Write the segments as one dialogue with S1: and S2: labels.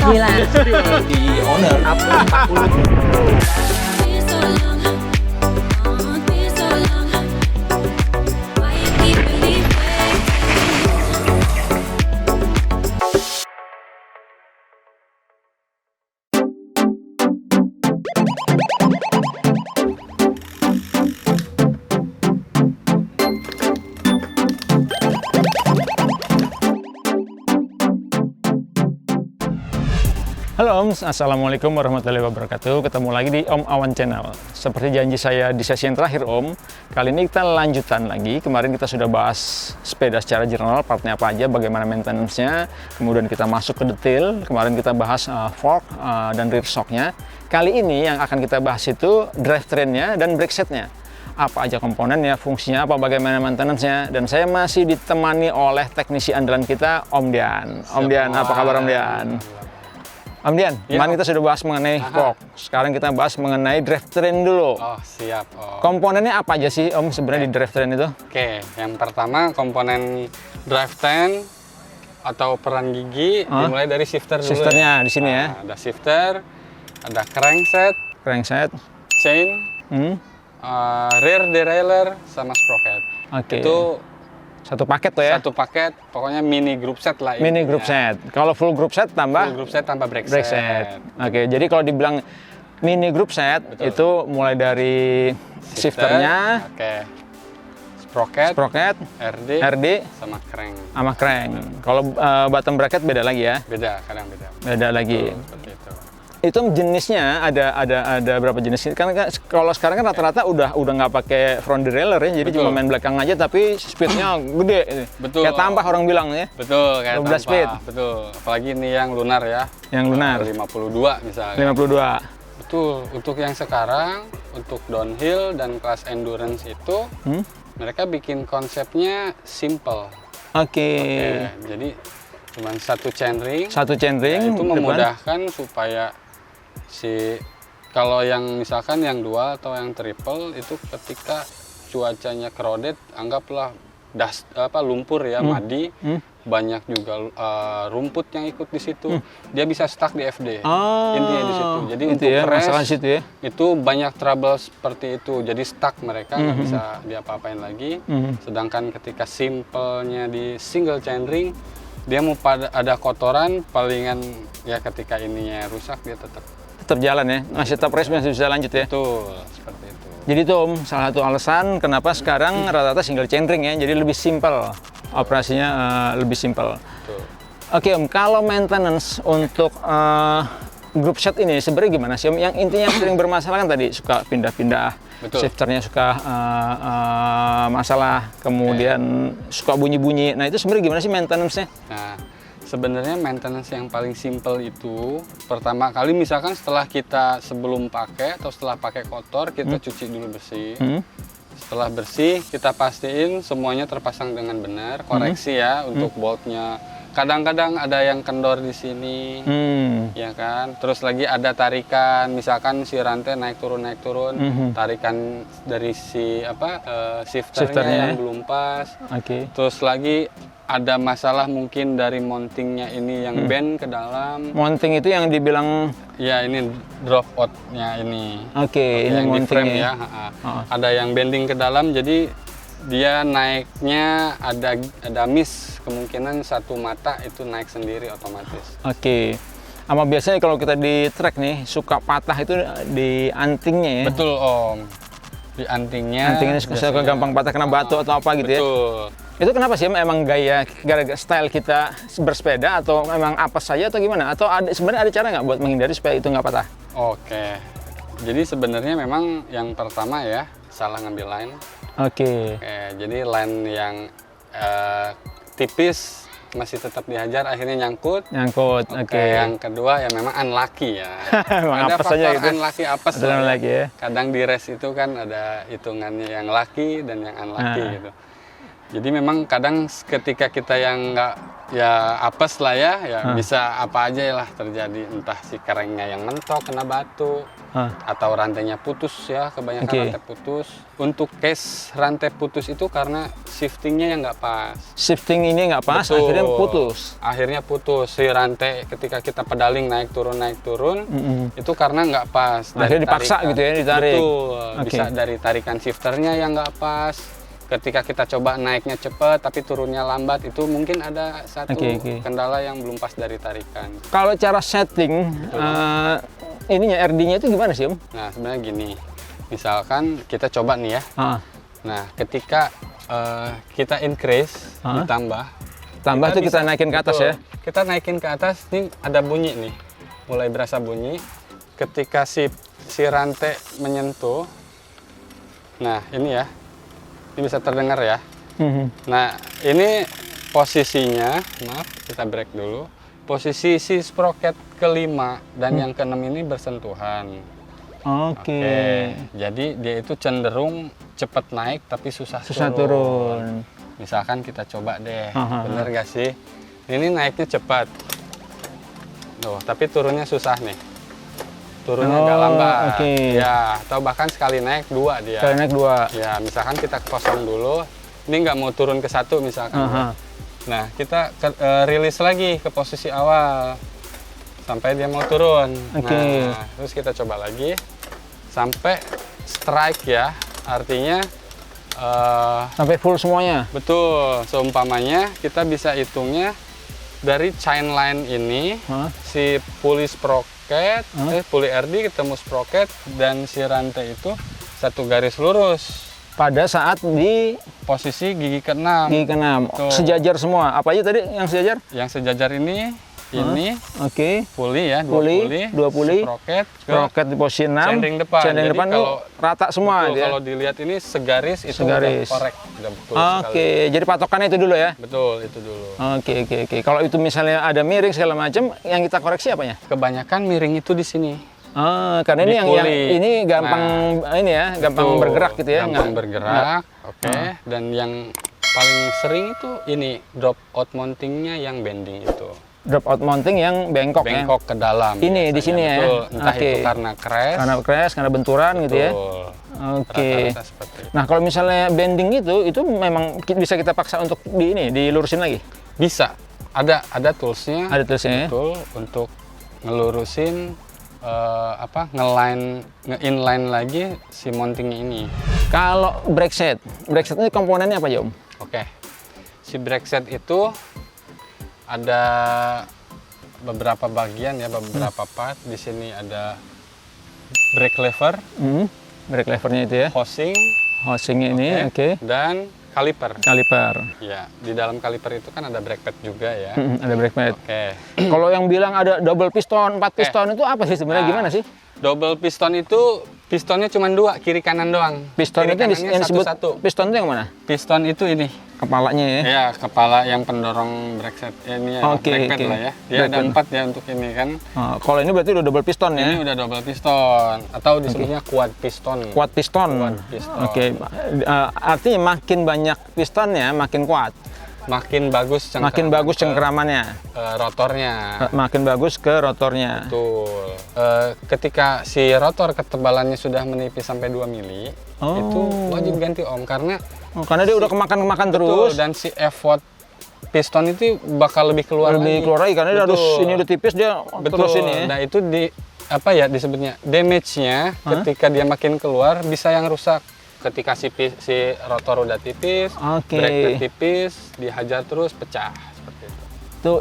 S1: Gila.
S2: Di owner.
S3: Halo Om, Assalamualaikum warahmatullahi wabarakatuh. Ketemu lagi di Om Awan Channel. Seperti janji saya di sesi yang terakhir Om, kali ini kita lanjutan lagi. Kemarin kita sudah bahas sepeda secara general, partnya apa aja, bagaimana maintenance-nya. Kemudian kita masuk ke detail. Kemarin kita bahas fork dan rear shock-nya. Kali ini yang akan kita bahas itu drivetrain-nya dan brake set-nya. Apa aja komponennya, fungsinya apa, bagaimana maintenance-nya. Dan saya masih ditemani oleh teknisi andalan kita, Om Dian. Om Dian, apa kabar Om Dian? Om Dian, kemarin kita sudah bahas mengenai fork. Sekarang kita bahas mengenai drivetrain dulu.
S4: Oh, siap. Oh.
S3: Komponennya apa aja sih Om sebenarnya di drivetrain itu?
S4: Oke, yang pertama komponen drivetrain atau peran gigi dimulai dari shifter dulu.
S3: Shifternya di sini ya.
S4: Ada shifter, ada crankset,
S3: Crankset.
S4: chain, rear derailleur, sama sprocket.
S3: Oke.
S4: Itu
S3: Satu paket tuh ya?
S4: satu paket, pokoknya mini group set lah.
S3: Mini
S4: intinya.
S3: group set. Kalau full group set tambah?
S4: Full group set tambah brake
S3: Brake set. Oke, jadi kalau dibilang mini group set,
S4: Betul.
S3: itu mulai dari shifternya,
S4: Oke. Sprocket,
S3: sprocket,
S4: RD,
S3: RD,
S4: sama crank.
S3: sama crank. Kalau bottom bracket beda lagi ya?
S4: Beda, kadang beda.
S3: Beda lagi.
S4: Seperti itu.
S3: Itu jenisnya ada berapa jenis? Kan kalau sekarang kan rata-rata udah nggak pakai front derailleur ya, jadi
S4: Betul.
S3: cuma main belakang aja tapi speednya gede.
S4: Betul.
S3: Kayak tambah orang bilang ya,
S4: Betul, kayak
S3: 12
S4: tanpa.
S3: speed.
S4: Betul. Apalagi ini yang lunar ya.
S3: yang lunar
S4: 52 misalnya.
S3: 52.
S4: Betul. Untuk yang sekarang, untuk downhill dan kelas endurance itu, mereka bikin konsepnya simple.
S3: Oke.
S4: Jadi cuma satu chainring.
S3: Satu chainring
S4: Itu
S3: depan.
S4: memudahkan supaya kalau yang misalkan yang dual atau yang triple itu ketika cuacanya crowded, anggaplah lumpur ya, madi, banyak juga rumput yang ikut di situ, dia bisa stuck di FD. Intinya di situ. Jadi
S3: itu
S4: untuk
S3: ya,
S4: crash
S3: masalah di situ ya.
S4: itu banyak trouble seperti itu. Jadi stuck mereka nggak bisa diapa-apain lagi. Sedangkan ketika simpelnya di single chainring, dia mau ada kotoran, palingan ya ketika ininya rusak dia
S3: Tetap jalan ya, masih tetap race, masih bisa lanjut ya.
S4: betul seperti itu.
S3: Jadi itu Om, salah satu alasan kenapa sekarang rata-rata single chainring ya, jadi lebih simpel. Operasinya lebih simpel.
S4: Betul.
S3: Oke Om, kalau maintenance untuk group set ini sebenarnya gimana sih Om? Yang intinya sering bermasalah kan tadi suka pindah-pindah,
S4: Betul.
S3: shifternya suka masalah, kemudian suka bunyi-bunyi. Nah itu sebenarnya gimana sih maintenance-nya?
S4: Nah, sebenarnya maintenance yang paling simple itu pertama kali misalkan setelah kita sebelum pakai atau setelah pakai kotor kita cuci dulu bersih. Setelah bersih kita pastiin semuanya terpasang dengan benar, koreksi ya untuk boltnya. Kadang-kadang ada yang kendor di sini, ya kan. Terus lagi ada tarikan, misalkan si rantai naik turun, tarikan dari si shifternya yang belum pas.
S3: Oke.
S4: Terus lagi ada masalah mungkin dari mountingnya ini yang bend ke dalam.
S3: Mounting itu yang dibilang,
S4: Ya ini drop out-nya ini.
S3: oke, ini
S4: Yang di frame
S3: mountingnya.
S4: ya. Ada yang bending ke dalam, jadi dia naiknya ada miss, kemungkinan satu mata itu naik sendiri otomatis.
S3: Oke. Sama biasanya kalau kita di track nih suka patah itu di antingnya ya.
S4: Betul Om. Di antingnya.
S3: Antingnya suka
S4: biasanya-
S3: gampang patah kena batu atau apa gitu ya.
S4: Betul.
S3: Itu kenapa sih Om? Emang gaya gara-gara style kita bersepeda atau emang apa saja atau gimana? Atau sebenarnya ada cara nggak buat menghindari supaya itu nggak patah?
S4: Oke. Jadi sebenarnya memang yang pertama ya salah ngambil line.
S3: Oke.
S4: Oke, jadi line yang tipis masih tetap dihajar, akhirnya nyangkut.
S3: Nyangkut. Oke.
S4: Yang kedua ya memang unlucky ya.
S3: Emang
S4: Ada
S3: apes
S4: faktor
S3: aja gitu.
S4: unlucky apes
S3: Ada
S4: lah ya.
S3: lagi ya.
S4: Kadang di race itu kan ada hitungannya yang lucky dan yang unlucky gitu. Jadi memang kadang ketika kita yang nggak ya apes lah ya bisa apa aja lah terjadi, entah si kerennya yang mentok kena batu atau rantainya putus ya, kebanyakan rantai putus. Untuk case rantai putus itu karena shiftingnya yang nggak pas.
S3: Shifting ini nggak pas,
S4: Betul.
S3: akhirnya putus.
S4: Akhirnya putus si rantai ketika kita pedaling naik turun itu karena nggak pas.
S3: Akhirnya dipaksa gitu ya, ditarik.
S4: Betul, bisa dari tarikan shifternya yang nggak pas. Ketika kita coba naiknya cepat tapi turunnya lambat, itu mungkin ada satu kendala yang belum pas dari tarikan.
S3: Kalau cara setting ininya RD-nya itu gimana sih Om?
S4: Nah sebenarnya gini, misalkan kita coba nih ya. Nah ketika kita increase ditambah
S3: tuh kita naikin ke atas. Betul. Ya.
S4: Kita naikin ke atas, nih ada bunyi nih, mulai berasa bunyi. Ketika si rantai menyentuh, nah ini ya. Ini bisa terdengar ya. Nah, ini posisinya, maaf, kita break dulu. Posisi si sprocket kelima dan yang keenam ini bersentuhan. Oke. Jadi dia itu cenderung cepat naik tapi susah turun. Misalkan kita coba deh, bener gak sih? Ini naiknya cepat. Tuh, tapi turunnya susah nih. Turunnya agak lambat, ya, atau bahkan sekali naik 2 dia.
S3: Sekali naik 2.
S4: Ya, misalkan kita kosong dulu, ini nggak mau turun ke 1 misalkan. Nah, kita rilis lagi ke posisi awal sampai dia mau turun. Nah, terus kita coba lagi sampai strike ya, artinya
S3: sampai full semuanya.
S4: Betul, seumpamanya kita bisa hitungnya dari chain line ini, si pulley sprocket, pulley RD ketemu sprocket dan si rantai itu satu garis lurus.
S3: Pada saat di
S4: posisi gigi ke-6.
S3: Gigi ke-6. Sejajar semua. Apa aja tadi yang sejajar?
S4: Yang sejajar ini pulley ya, dua pulley,
S3: sprocket di posisi 6,
S4: cending depan.
S3: Cending depan kalau rata semua.
S4: Betul, kalau dilihat ini segaris itu
S3: segaris.
S4: Udah korek, udah betul.
S3: Jadi patokannya itu dulu ya.
S4: Betul, itu dulu.
S3: Oke. Kalau itu misalnya ada miring segala macam, yang kita koreksi apanya?
S4: Kebanyakan miring itu di sini.
S3: Karena ini yang ini gampang gampang bergerak gitu ya.
S4: Gampang bergerak. Dan yang paling sering itu ini drop out mountingnya yang bending itu.
S3: Drop out mounting yang bengkok
S4: ke dalam.
S3: Ini biasanya, di sini ya.
S4: Entah itu karena crash.
S3: Karena benturan gitu ya.
S4: Rata-rata
S3: Nah, kalau misalnya bending itu memang bisa kita paksa untuk dilurusin lagi.
S4: Bisa. Ada toolsnya.
S3: Ada toolsnya.
S4: Betul, untuk ngelurusin nge-inline lagi si mountingnya ini.
S3: Kalau brake set ini komponennya apa aja Om?
S4: Si brake set itu ada beberapa bagian ya, beberapa part. Di sini ada brake lever,
S3: brake levernya itu ya. Housingnya ini,
S4: dan kaliper. Ya, di dalam kaliper itu kan ada brake pad juga ya.
S3: Ada brake pad. Kalau yang bilang ada double piston, 4 piston itu apa sih sebenarnya, gimana sih?
S4: Double piston itu pistonnya cuma 2, kiri kanan doang.
S3: Piston itu yang disebut piston itu yang mana?
S4: Piston itu ini.
S3: Kepalanya ya?
S4: Ya, kepala yang pendorong brake set. Ini ya, brake pad lah ya. Dia ada 4 ya untuk ini kan.
S3: Kalau ini berarti udah double piston ya?
S4: Ini udah double piston. Atau disebutnya quad piston.
S3: Quad piston. Artinya makin banyak pistonnya, makin kuat.
S4: Makin bagus
S3: cengkeramannya.
S4: Rotornya.
S3: Makin bagus ke rotornya.
S4: Betul. Ketika si rotor ketebalannya sudah menipis sampai 2 mili, itu wajib ganti Om, karena
S3: dia udah kemakan terus.
S4: Dan si effort piston itu bakal lebih keluar
S3: lagi karena dia harus ini udah tipis, dia terus ini.
S4: Nah, itu disebutnya damage-nya ketika dia makin keluar bisa yang rusak. Ketika si rotor udah tipis, brake tipis, dihajar terus pecah seperti itu.
S3: Itu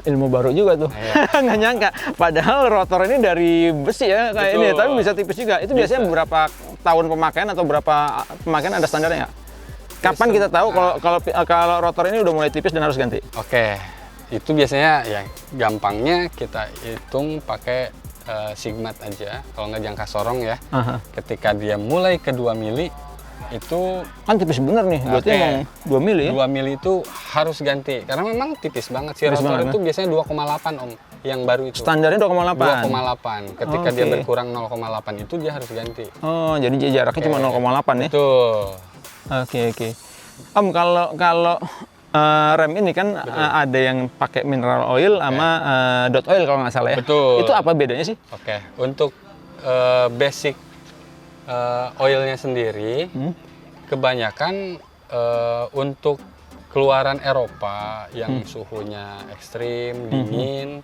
S3: ilmu baru juga tuh. Nggak nyangka. Padahal rotor ini dari besi ya kayak ini, tapi bisa tipis juga. Itu biasanya berapa tahun pemakaian atau berapa pemakaian, ada standarnya nggak? Kapan kita tahu kalau rotor ini udah mulai tipis dan harus ganti?
S4: Itu biasanya ya gampangnya kita hitung pakai sigmat aja, kalau nggak jangka sorong ya. Ketika dia mulai ke 2 mili itu
S3: kan tipis bener nih, berarti emang 2 mili ya?
S4: 2 mili itu harus ganti, karena memang tipis banget. Si rotor itu biasanya 2,8 Om, yang baru itu.
S3: Standarnya 2,8?
S4: 2,8, ketika dia berkurang 0,8 itu dia harus ganti.
S3: Jadi jaraknya cuma 0,8 ya?
S4: Betul.
S3: Oke. Om, kalau rem ini kan ada yang pakai mineral oil sama dot oil kalau nggak salah ya.
S4: Betul.
S3: Itu apa bedanya sih?
S4: Oke, untuk basic oilnya sendiri, kebanyakan untuk keluaran Eropa yang suhunya ekstrim, dingin,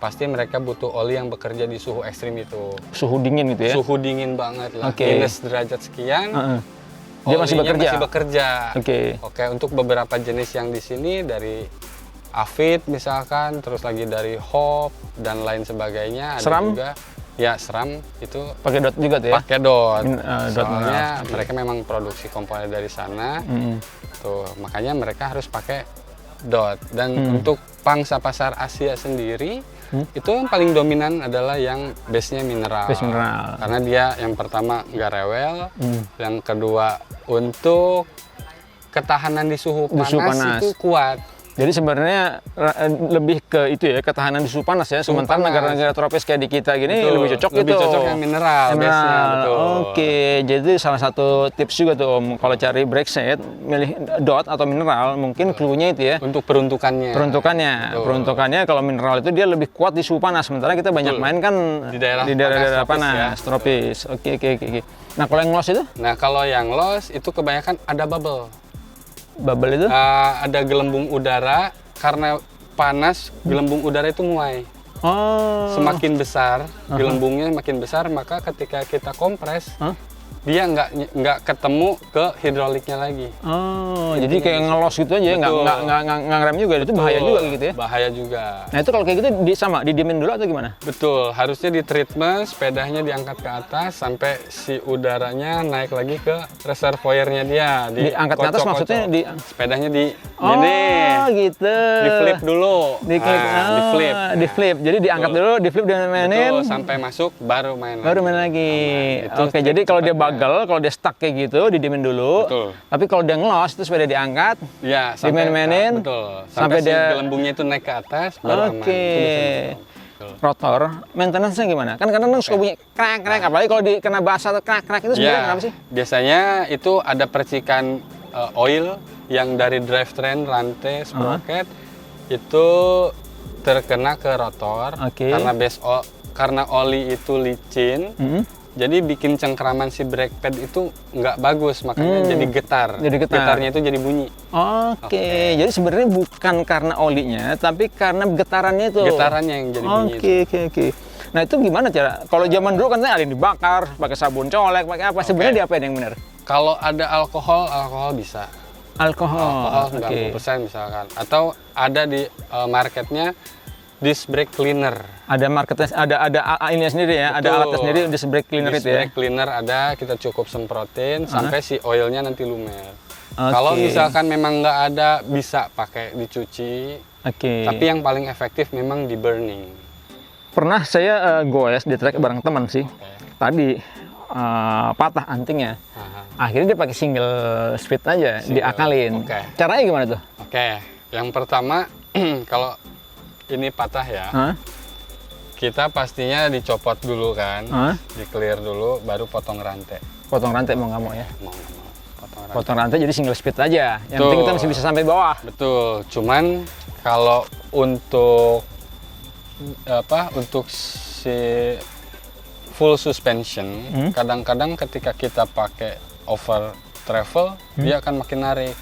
S4: pasti mereka butuh oli yang bekerja di suhu ekstrim itu.
S3: Suhu dingin gitu ya?
S4: Suhu dingin banget lah, minus derajat sekian.
S3: Dia masih bekerja?
S4: Masih bekerja.
S3: Oke,
S4: untuk beberapa jenis yang di sini dari Avid misalkan, terus lagi dari Hop dan lain sebagainya. Ada
S3: SRAM?
S4: juga. Ya, SRAM itu
S3: pakai dot juga tuh ya?
S4: pakai dot.
S3: Dot
S4: Soalnya mereka memang produksi komponen dari sana. Tuh, makanya mereka harus pakai dot. Dan untuk pangsa pasar Asia sendiri, itu yang paling dominan adalah yang base-nya mineral.
S3: Base mineral.
S4: Karena dia yang pertama nggak rewel, yang kedua untuk ketahanan di suhu panas itu kuat.
S3: Jadi sebenarnya lebih ke itu ya, ketahanan di suhu panas ya. Sementara negara-negara tropis kayak di kita gini lebih cocok
S4: lebih cocok yang mineral. Betul.
S3: Oke, jadi salah satu tips juga tuh Om, kalau cari brake set, milih dot atau mineral, mungkin clue-nya itu ya.
S4: Untuk peruntukannya.
S3: Peruntukannya kalau mineral itu dia lebih kuat di suhu panas. Sementara kita banyak main kan di daerah panas, tropis. Oke. Nah, kalau yang loss itu?
S4: Nah, kalau yang loss itu kebanyakan ada bubble.
S3: Bubble itu?
S4: Ada gelembung udara, karena panas gelembung udara itu muai. Semakin besar gelembungnya makin besar, maka ketika kita kompres dia nggak ketemu ke hidroliknya lagi.
S3: Jadi kayak ngelos gitu aja, nggak ngerem juga. Itu bahaya juga gitu ya?
S4: Bahaya juga.
S3: Nah itu kalau kayak gitu didiemin dulu atau gimana?
S4: Betul, harusnya di treatment, sepedanya diangkat ke atas sampai si udaranya naik lagi ke reservoirnya dia.
S3: Diangkat ke atas maksudnya
S4: sepedanya di
S3: gitu.
S4: Di flip dulu.
S3: Di flip. Jadi diangkat dulu, di flip dan mainin.
S4: Sampai masuk baru main
S3: lagi. Oke, jadi kalau dia kalau dia stuck kayak gitu, didiemin dulu.
S4: Betul.
S3: Tapi kalau dia ngelos, itu sepeda diangkat,
S4: ya,
S3: dimain-mainin.
S4: Sampai dia gelembungnya itu naik ke atas, baru aman.
S3: Rotor, maintenance-nya gimana? Kan kadang suka bunyi krek-krek, apalagi kalau kena basah atau krek-krek itu sebenarnya kenapa sih?
S4: Biasanya itu ada percikan oil yang dari drivetrain, rantai, sprocket, itu terkena ke rotor. Karena oli itu licin. Jadi bikin cengkraman si brake pad itu nggak bagus, makanya jadi getar. Getarnya itu jadi bunyi.
S3: Jadi sebenarnya bukan karena olinya, tapi karena getarannya itu.
S4: Getarannya yang jadi bunyi.
S3: Oke. Nah itu gimana cara? Kalau zaman dulu kan ada yang dibakar, pakai sabun colek, pakai apa? Sebenarnya diapain yang benar?
S4: Kalau ada alkohol bisa. Alkohol 90% misalkan. Atau ada di marketnya disc brake cleaner.
S3: Ada marketnya, ada ini sendiri ya, ada alatnya sendiri, disc brake cleaner itu ya.
S4: Disc brake cleaner ada, kita cukup semprotin sampai si oilnya nanti lumer. Kalau misalkan memang nggak ada, bisa pakai dicuci. Tapi yang paling efektif memang di burning.
S3: Pernah saya goes di trek bareng teman sih. Tadi patah antingnya. Akhirnya dia pakai single speed aja, diakalin. Caranya gimana tuh?
S4: Yang pertama kalau ini patah ya, kita pastinya dicopot dulu kan, di clear dulu, baru potong rantai.
S3: Potong rantai mau nggak mau ya?
S4: Mau.
S3: Potong rantai jadi single speed aja, yang penting kita masih bisa sampai bawah.
S4: Betul, cuman kalau untuk si full suspension, kadang-kadang ketika kita pakai over travel, dia akan makin narik.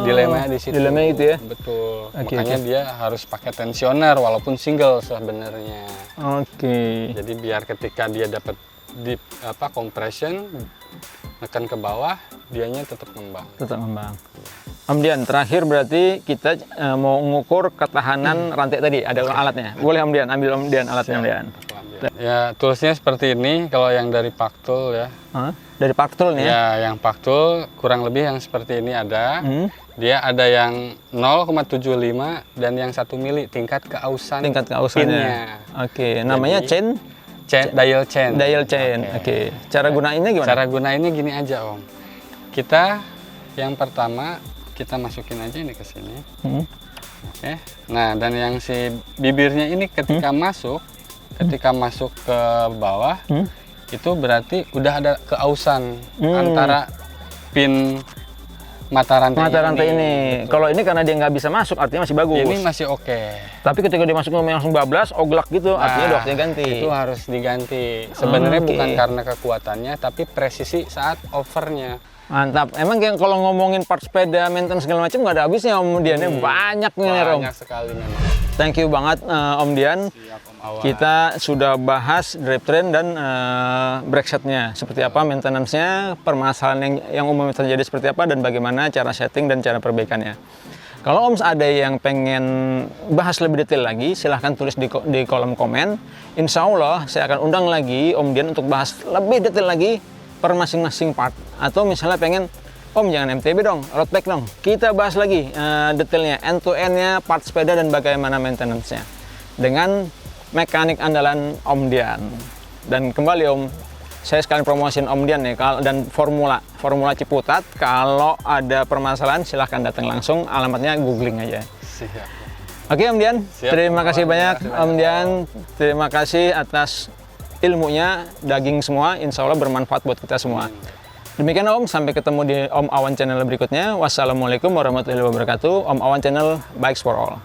S4: Dilemanya di situ.
S3: Dilemanya itu ya?
S4: Betul. Makanya dia harus pakai tensioner walaupun single sebenarnya. Jadi biar ketika dia dapat deep compression, nekan ke bawah, dianya tetap ngembang. Om Dian, terakhir berarti kita mau ngukur ketahanan rantai tadi. Ada alatnya. Boleh Om Dian, ambil Om Dian alatnya Om Dian. Ya, toolsnya seperti ini. Kalau yang dari Paktul ya. Dari Paktul nih ya? Ya, yang Paktul kurang lebih yang seperti ini ada. Dia ada yang 0,75 dan yang 1 mili tingkat keausan. Tingkat keausannya. Namanya chain? Dial chain. Dial chain. Cara gunainnya gimana? Cara gunainnya gini aja Om. Kita yang pertama kita masukin aja ini ke sini. Nah, dan yang si bibirnya ini ketika masuk ke bawah, itu berarti udah ada keausan antara pin mata rantai
S3: ini. Kalau ini karena dia nggak bisa masuk, artinya masih bagus.
S4: Ini masih oke.
S3: Tapi ketika dia masuk langsung bablas, oglak gitu, artinya udah waktunya ganti.
S4: Itu harus diganti. Sebenarnya bukan karena kekuatannya, tapi presisi saat overnya.
S3: Mantap. Emang kayak kalau ngomongin part sepeda, maintenance segala macam nggak ada habisnya Om Dian. Banyak nih Om.
S4: Banyak sekali memang.
S3: Thank you banget Om Dian.
S4: Siap, Om Awan.
S3: Kita sudah bahas drivetrain dan brake setnya. Seperti apa maintenance-nya, permasalahan yang umumnya terjadi seperti apa, dan bagaimana cara setting dan cara perbaikannya. Kalau Om ada yang pengen bahas lebih detail lagi, silahkan tulis di kolom komen. Insya Allah saya akan undang lagi Om Dian untuk bahas lebih detail lagi per masing-masing part. Atau misalnya pengen, Om jangan MTB dong, road bike dong. Kita bahas lagi detailnya, end to end-nya, part sepeda dan bagaimana maintenance-nya. Dengan mekanik andalan Om Dian. Dan kembali Om, saya sekalian promosiin Om Dian nih, dan Formula Ciputat. Kalau ada permasalahan silahkan datang langsung, alamatnya googling aja.
S4: Siap.
S3: Oke Om Dian,
S4: Siap,
S3: terima kasih banyak
S4: terima
S3: Om Dian. Terima kasih atas ilmunya, daging semua, insya Allah bermanfaat buat kita semua. Demikian Om, sampai ketemu di Om Awan Channel berikutnya. Wassalamualaikum warahmatullahi wabarakatuh. Om Awan Channel, Bikes for All.